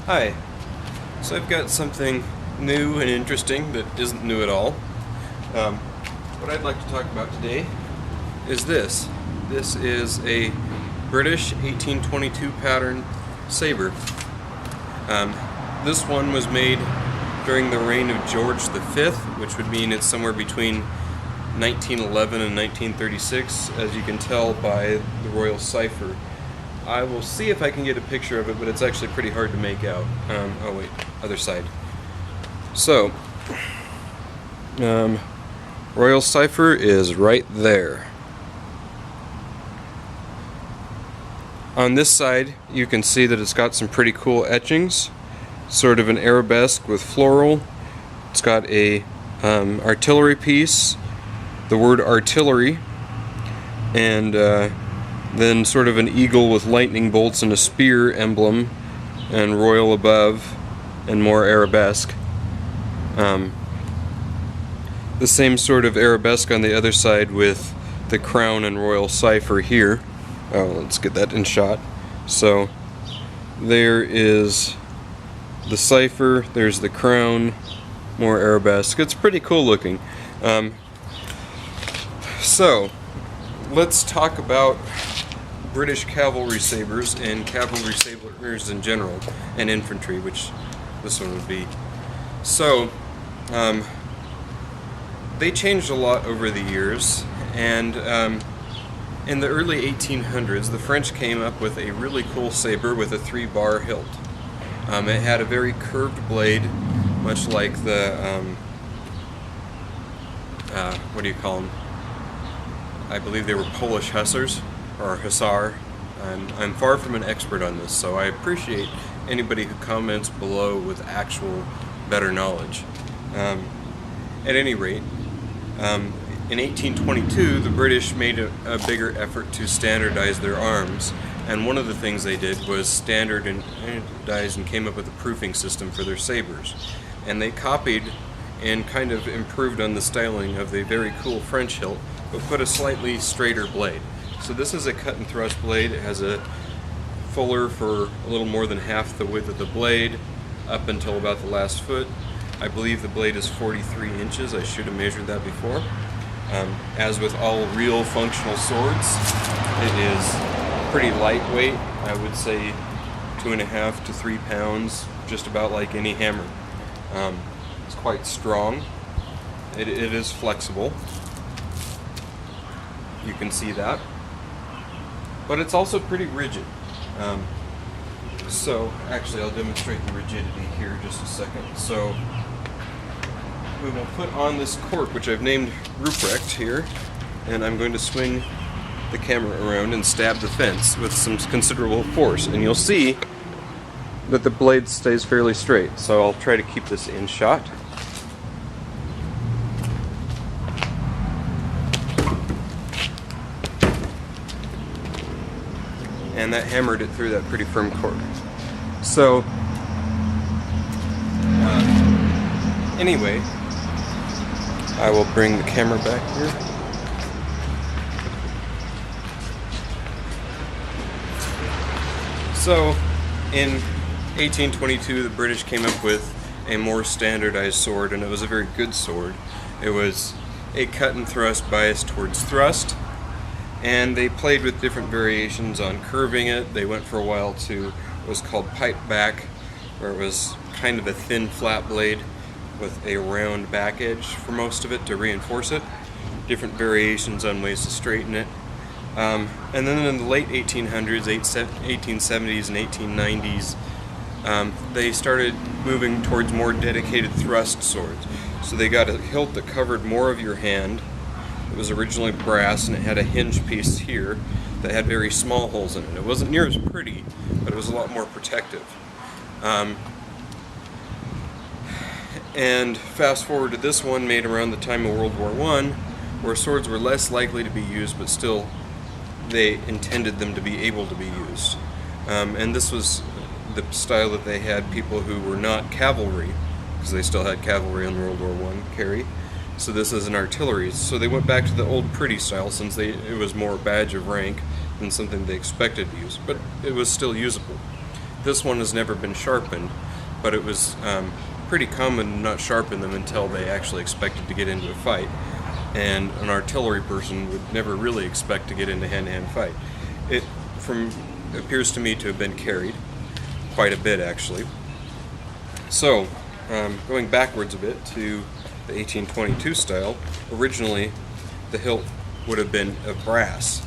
Hi. So I've got something new and interesting that isn't new at all. What I'd like to talk about today is this. This is a British 1822 pattern saber. This one was made during the reign of George V, which would mean it's somewhere between 1911 and 1936, as you can tell by the royal cipher. I will see if I can get a picture of it, but it's actually pretty hard to make out. Oh wait, other side. So, royal cipher is right there. On this side, you can see that it's got some pretty cool etchings, sort of an arabesque with floral. It's got a artillery piece, the word artillery, and then sort of an eagle with lightning bolts and a spear emblem, and royal above, and more arabesque. The same sort of arabesque on the other side with the crown and royal cipher here. Oh, let's get that in shot. So there is the cipher, there's the crown, more arabesque. It's pretty cool looking. So let's talk about British cavalry sabers and cavalry sabers in general, and infantry, which this one would be. So they changed a lot over the years, and in the early 1800s the French came up with a really cool saber with a 3-bar hilt. It had a very curved blade, much like the what do you call them? I believe they were Polish hussars, or hussar. I'm far from an expert on this, so I appreciate anybody who comments below with actual better knowledge. At any rate, in 1822 the British made a bigger effort to standardize their arms, and one of the things they did was standardize and came up with a proofing system for their sabers. And they copied and kind of improved on the styling of the very cool French hilt, but put a slightly straighter blade. So this is a cut and thrust blade. It has a fuller for a little more than half the width of the blade up until about the last foot. I believe the blade is 43 inches. I should have measured that before. As with all real functional swords, it is pretty lightweight. I would say 2.5 to 3 pounds, just about like any hammer. It's quite strong. It is flexible. You can see that. But it's also pretty rigid. So, actually I'll demonstrate the rigidity here in just a second. So, we will put on this cork, which I've named Ruprecht here, and I'm going to swing the camera around and stab the fence with some considerable force, and you'll see that the blade stays fairly straight. So I'll try to keep this in shot. And that hammered it through that pretty firm cork. So, anyway, I will bring the camera back here. So, in 1822, the British came up with a more standardized sword, and it was a very good sword. It was a cut and thrust bias towards thrust, and they played with different variations on curving it. They went for a while to what was called pipe back, where it was kind of a thin flat blade with a round back edge for most of it to reinforce it. Different variations on ways to straighten it. And then in the late 1800s, 1870s and 1890s, they started moving towards more dedicated thrust swords. So they got a hilt that covered more of your hand. It was originally brass, and it had a hinge piece here that had very small holes in it. It wasn't near as pretty, but it was a lot more protective. And fast forward to this one, made around the time of World War I, where swords were less likely to be used, but still they intended them to be able to be used. And this was the style that they had people who were not cavalry, because they still had cavalry in World War I, carry. So this is an artillery. So they went back to the old pretty style, since it was more a badge of rank than something they expected to use, but it was still usable. This one has never been sharpened, but it was pretty common to not sharpen them until they actually expected to get into a fight, and an artillery person would never really expect to get into hand-to-hand fight. It appears to me to have been carried quite a bit, actually. So, going backwards a bit to the 1822 style, originally the hilt would have been of brass.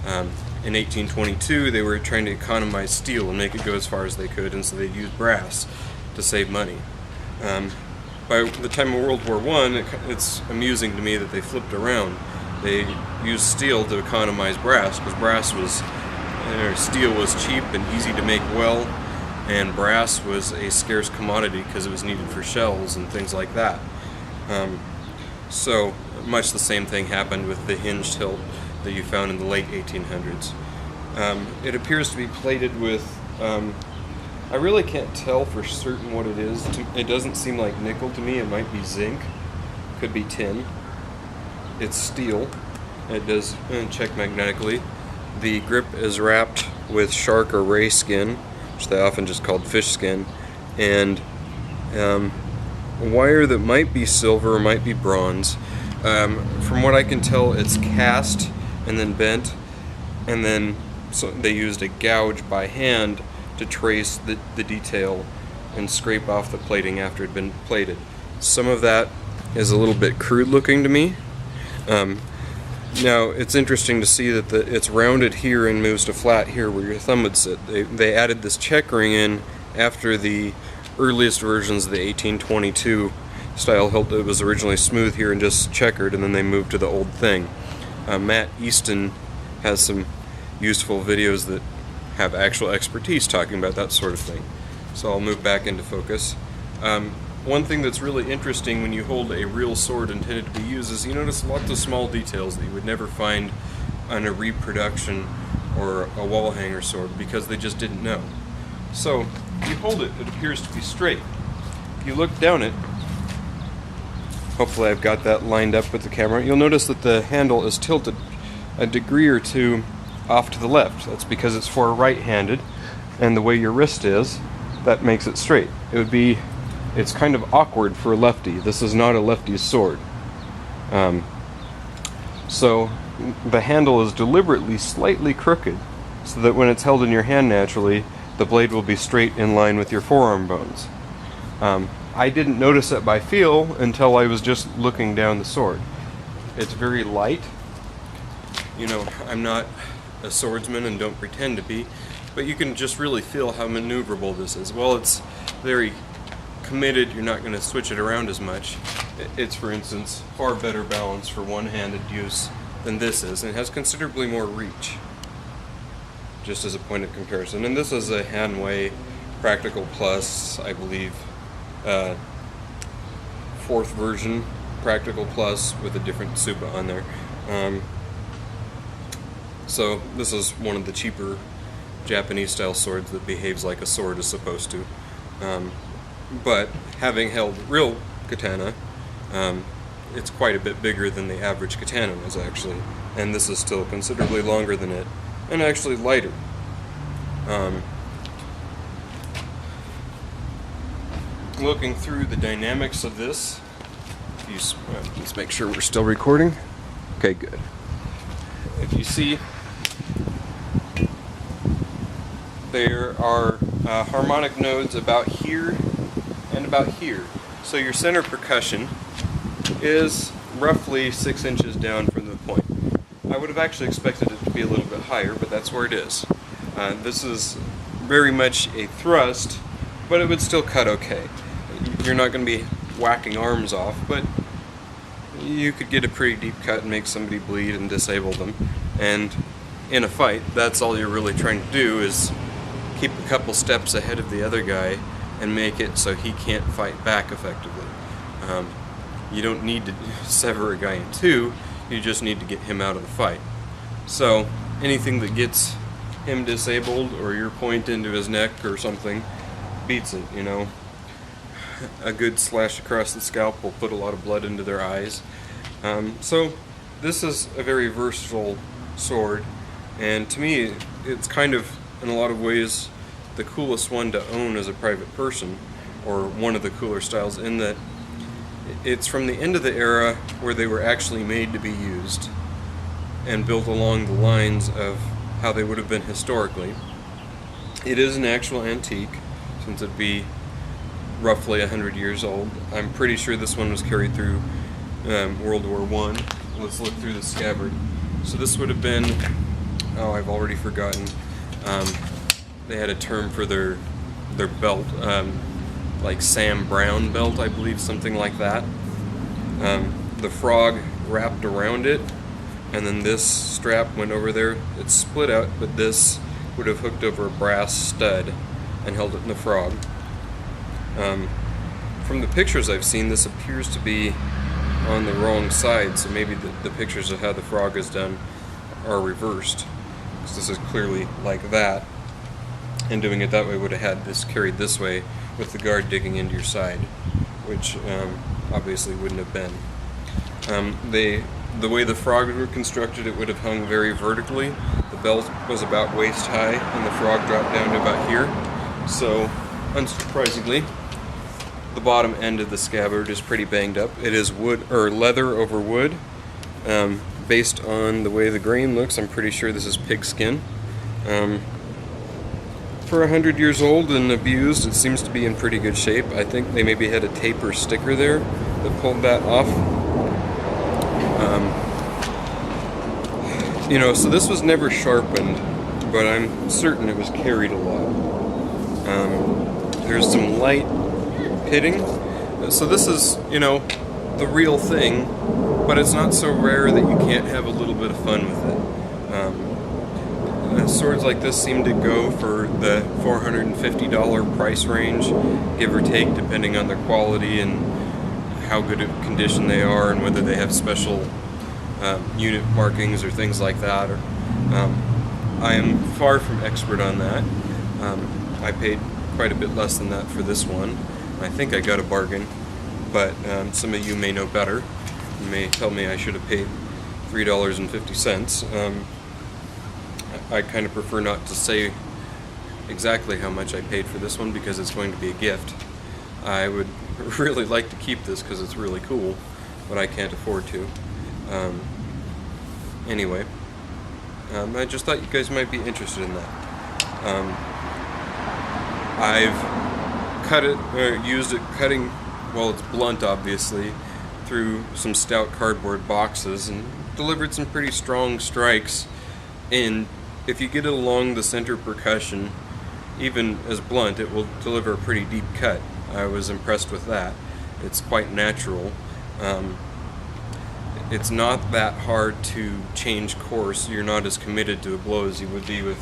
In 1822, they were trying to economize steel and make it go as far as they could, and so they used brass to save money. By the time of World War I, it's amusing to me that they flipped around. They used steel to economize brass, because steel was cheap and easy to make well, and brass was a scarce commodity because it was needed for shells and things like that. So much the same thing happened with the hinged hilt that you found in the late 1800s. It appears to be plated with, I really can't tell for certain what it is. It doesn't seem like nickel to me. It might be zinc, could be tin. It's steel. It does check magnetically. The grip is wrapped with shark or ray skin, which they often just called fish skin, and a wire that might be silver or might be bronze. From what I can tell, it's cast and then bent, and then so they used a gouge by hand to trace the detail and scrape off the plating after it had been plated. Some of that is a little bit crude looking to me. Now, it's interesting to see that it's rounded here and moves to flat here where your thumb would sit. They added this checkering in after the earliest versions of the 1822 style hilt that was originally smooth here and just checkered, and then they moved to the old thing. Matt Easton has some useful videos that have actual expertise talking about that sort of thing. So I'll move back into focus. One thing that's really interesting when you hold a real sword intended to be used is you notice lots of small details that you would never find on a reproduction or a wall hanger sword because they just didn't know. So if you hold it, it appears to be straight. If you look down it, hopefully I've got that lined up with the camera, you'll notice that the handle is tilted a degree or two off to the left. That's because it's for right-handed, and the way your wrist is, that makes it straight. It's kind of awkward for a lefty. This is not a lefty's sword. So the handle is deliberately slightly crooked so that when it's held in your hand naturally, the blade will be straight in line with your forearm bones. I didn't notice it by feel until I was just looking down the sword. It's very light. You know, I'm not a swordsman and don't pretend to be, but you can just really feel how maneuverable this is. Well, it's very committed, you're not going to switch it around as much. It's, for instance, far better balance for one-handed use than this is, and it has considerably more reach, just as a point of comparison. And this is a Hanway Practical Plus, I believe, 4th version Practical Plus with a different Tsuba on there. So this is one of the cheaper Japanese-style swords that behaves like a sword is supposed to. But having held real katana, it's quite a bit bigger than the average katana was actually, and this is still considerably longer than it, and actually lighter. Looking through the dynamics of this, let's make sure we're still recording. Okay, good. If you see, there are harmonic nodes about here and about here. So your center percussion is roughly 6 inches down from the point. I would have actually expected it to be a little bit higher, but that's where it is. This is very much a thrust, but it would still cut okay. You're not going to be whacking arms off, but you could get a pretty deep cut and make somebody bleed and disable them. And in a fight, that's all you're really trying to do, is keep a couple steps ahead of the other guy and make it so he can't fight back effectively. You don't need to sever a guy in two, you just need to get him out of the fight. So anything that gets him disabled or your point into his neck or something beats it, you know. A good slash across the scalp will put a lot of blood into their eyes. So this is a very versatile sword, and to me it's kind of, in a lot of ways, the coolest one to own as a private person, or one of the cooler styles, in that it's from the end of the era where they were actually made to be used and built along the lines of how they would have been historically. It is an actual antique, since it'd be roughly 100 years old. I'm pretty sure this one was carried through World War I. Let's look through the scabbard. So this would have been, oh, I've already forgotten. They had a term for their belt, like Sam Brown belt, I believe, something like that. The frog wrapped around it, and then this strap went over there. It's split out, but this would have hooked over a brass stud and held it in the frog. From the pictures I've seen, this appears to be on the wrong side, so maybe the pictures of how the frog is done are reversed, because this is clearly like that, and doing it that way would have had this carried this way with the guard digging into your side, which obviously wouldn't have been. The way the frogs were constructed, it would have hung very vertically. The belt was about waist high, and the frog dropped down to about here. So, unsurprisingly, the bottom end of the scabbard is pretty banged up. It is wood, or leather over wood. Based on the way the grain looks, I'm pretty sure this is pigskin. For 100 years old and abused, it seems to be in pretty good shape. I think they maybe had a tape or sticker there that pulled that off. So this was never sharpened, but I'm certain it was carried a lot. There's some light pitting. So this is, the real thing, but it's not so rare that you can't have a little bit of fun with it. Swords like this seem to go for the $450 price range, give or take, depending on their quality and how good of condition they are, and whether they have special unit markings or things like that. I am far from expert on that. I paid quite a bit less than that for this one. I think I got a bargain, but some of you may know better. You may tell me I should have paid $3.50. I kind of prefer not to say exactly how much I paid for this one, because it's going to be a gift. I would really like to keep this because it's really cool, but I can't afford to. Anyway, I just thought you guys might be interested in that. I've cut it, or used it cutting, while it's blunt obviously, through some stout cardboard boxes, and delivered some pretty strong strikes. And if you get it along the center percussion, even as blunt, it will deliver a pretty deep cut. I was impressed with that. It's quite natural. It's not that hard to change course. You're not as committed to a blow as you would be with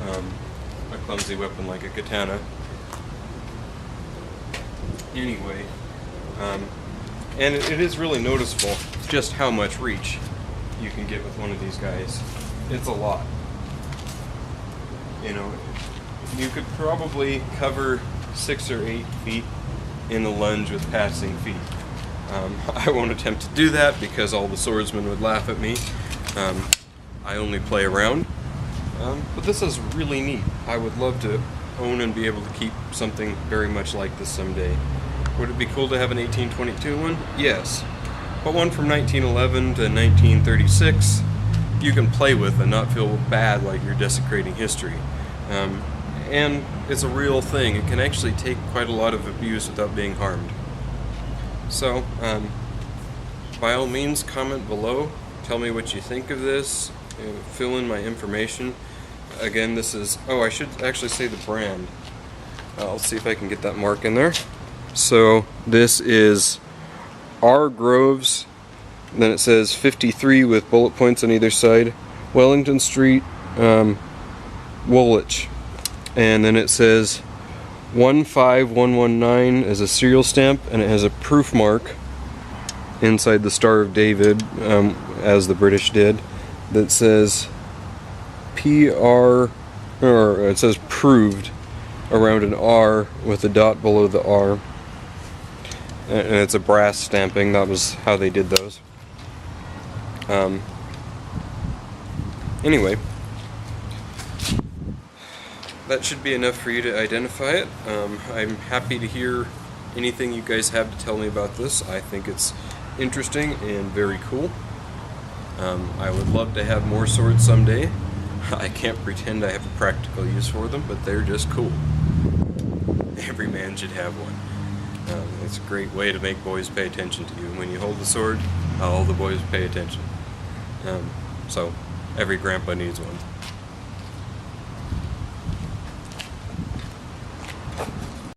a clumsy weapon like a katana. Anyway, and it is really noticeable just how much reach you can get with one of these guys. It's a lot. You could probably cover 6 or 8 feet in a lunge with passing feet. I won't attempt to do that because all the swordsmen would laugh at me. I only play around. But this is really neat. I would love to own and be able to keep something very much like this someday. Would it be cool to have an 1822 one? Yes. But one from 1911 to 1936 you can play with and not feel bad like you're desecrating history. And it's a real thing. It can actually take quite a lot of abuse without being harmed. So, by all means, comment below. Tell me what you think of this. Fill in my information. Again, this is... Oh, I should actually say the brand. I'll see if I can get that mark in there. So, this is R. Groves. Then it says 53 with bullet points on either side. Wellington Street, Woolwich. And then it says 15119 as a serial stamp, and it has a proof mark inside the Star of David, as the British did, that says PR, or it says proved around an R with a dot below the R. And it's a brass stamping. That was how they did those. Anyway, that should be enough for you to identify it. I'm happy to hear anything you guys have to tell me about this. I think it's interesting and very cool. I would love to have more swords someday. I can't pretend I have a practical use for them, but they're just cool. Every man should have one. It's a great way to make boys pay attention to you. And when you hold the sword, all the boys pay attention. So, every grandpa needs one.